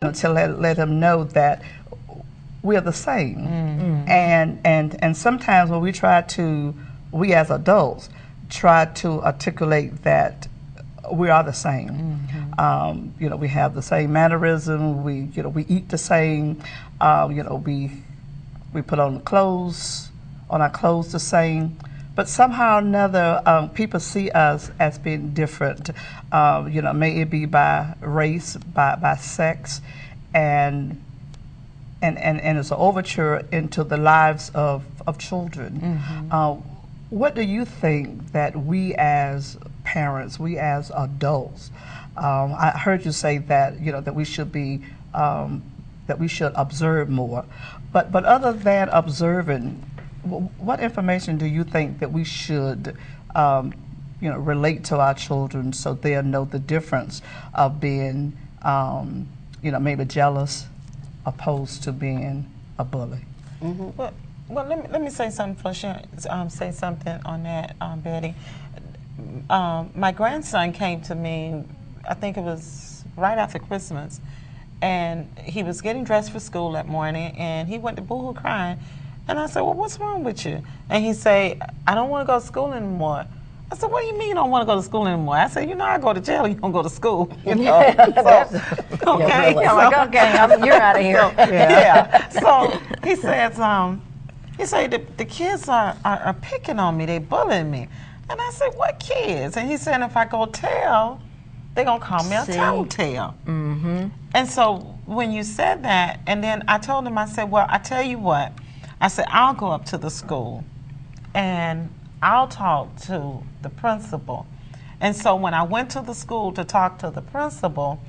to let them know that we're the same. And sometimes when we as adults try to articulate that we are the same. You know, we have the same mannerism. We eat the same. You know, we put on our clothes the same. But somehow or another, people see us as being different. You know, may it be by race, by sex, and it's an overture into the lives of children. What do you think that we as parents, we as adults, I heard you say that that we should be that we should observe more, but other than observing, what information do you think that we should relate to our children so they'll know the difference of being maybe jealous opposed to being a bully? Well, let me say something, Felicia. Say something on that, Betty. My grandson came to me, I think it was right after Christmas, and he was getting dressed for school that morning, and he went to boohoo crying. And I said, well, what's wrong with you? And he said, I don't want to go to school anymore. I said, what do you mean you don't want to go to school anymore? I said, I go to jail, you don't go to school. Okay. Yeah, really. Like, okay, you're out of here. So he says, the kids are picking on me, they bullying me. And I said, what kids? And he said, if I go tell, they're going to call me a tattletale. And so when you said that, and then I told him, I said, well, I tell you what, I said, I'll go up to the school and I'll talk to the principal. And so when I went to the school to talk to the principal,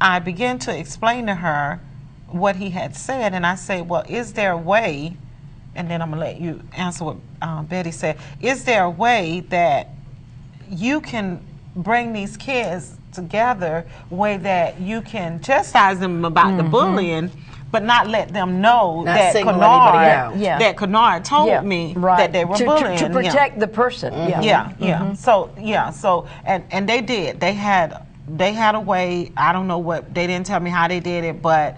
I began to explain to her what he had said. And I said, well, is there a way, and then I'm going to let you answer what Betty said, is there a way that you can bring these kids together, way that you can chastise them about the bullying, but not let them know that Kennard told me that they were bullying to protect the person. So and they did. They had a way. I don't know what, they didn't tell me how they did it, but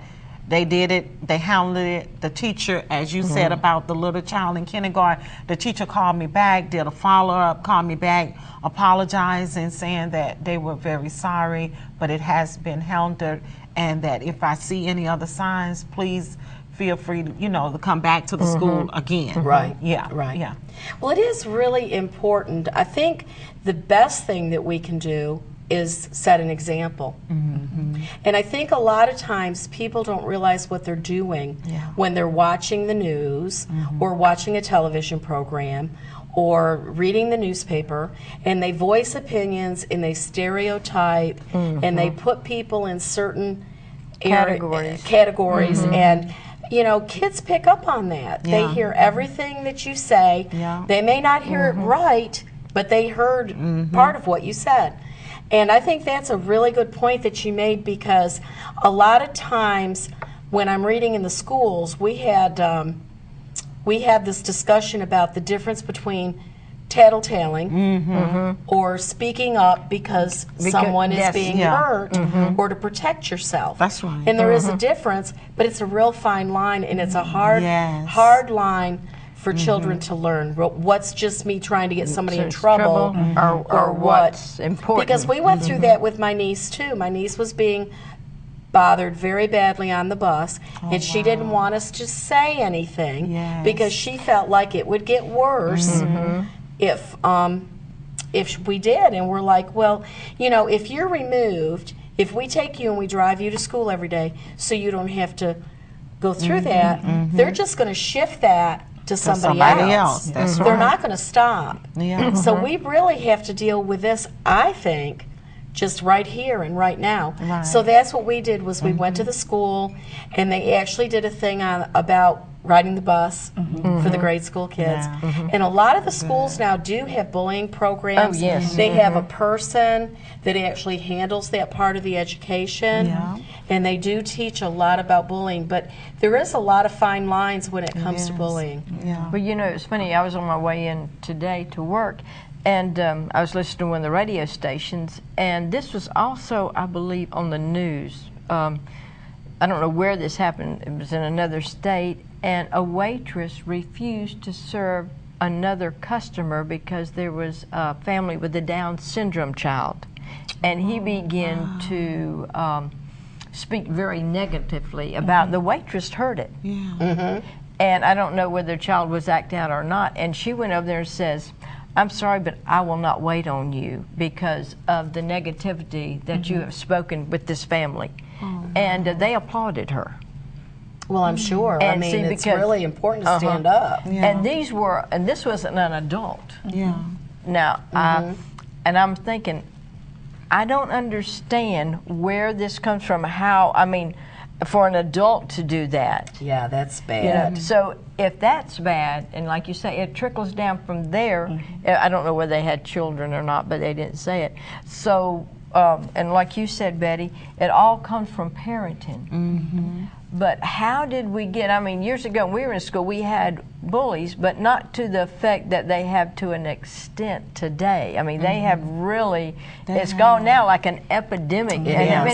they did it. They handled it. The teacher, as you said about the little child in kindergarten, the teacher called me back, did a follow-up, called me back, apologizing, saying that they were very sorry, but it has been handled, and that if I see any other signs, please feel free to, to come back to the school again. Well, it is really important. I think the best thing that we can do is set an example. And I think a lot of times people don't realize what they're doing when they're watching the news or watching a television program or reading the newspaper, and they voice opinions and they stereotype and they put people in certain categories and kids pick up on that. They hear everything that you say. They may not hear it right, but they heard part of what you said. And I think that's a really good point that you made, because a lot of times when I'm reading in the schools, we had this discussion about the difference between tattletaling or speaking up because someone is being hurt, or to protect yourself. That's right. And there is a difference, but it's a real fine line, and it's a hard line for children to learn. What's just me trying to get somebody in trouble, or what's important. Because we went through that with my niece too. My niece was being bothered very badly on the bus, and she didn't want us to say anything because she felt like it would get worse if we did. And we're like, well, if you're removed, if we take you and we drive you to school every day so you don't have to go through that, they're just going to shift that to somebody else. They're not going to stop. So we really have to deal with this, I think, just right here and right now. So that's what we did, was we went to the school, and they actually did a thing about riding the bus for the grade school kids. And a lot of the schools now do have bullying programs. They have a person that actually handles that part of the education. And they do teach a lot about bullying, but there is a lot of fine lines when it comes to bullying. Well, it's funny, I was on my way in today to work, and I was listening to one of the radio stations, and this was also, I believe, on the news. I don't know where this happened. It was in another state, and a waitress refused to serve another customer because there was a family with a Down syndrome child, and he began to speak very negatively about the waitress. Heard it, and I don't know whether the child was acting out or not. And she went over there and says, "I'm sorry, but I will not wait on you because of the negativity that you have spoken with this family." And they applauded her. Well, I'm sure. And I mean, see, it's because- really important to stand up. And this wasn't an adult. Now, and I'm thinking, I don't understand where this comes from. How, I mean, for an adult to do that. Yeah, that's bad. You know, so if that's bad, and like you say, it trickles down from there. I don't know whether they had children or not, but they didn't say it. So, and like you said, Betty, it all comes from parenting. But how did we get, I mean, years ago when we were in school, we had bullies, but not to the effect that they have to an extent today. I mean, they have really, it's gone now like an epidemic. And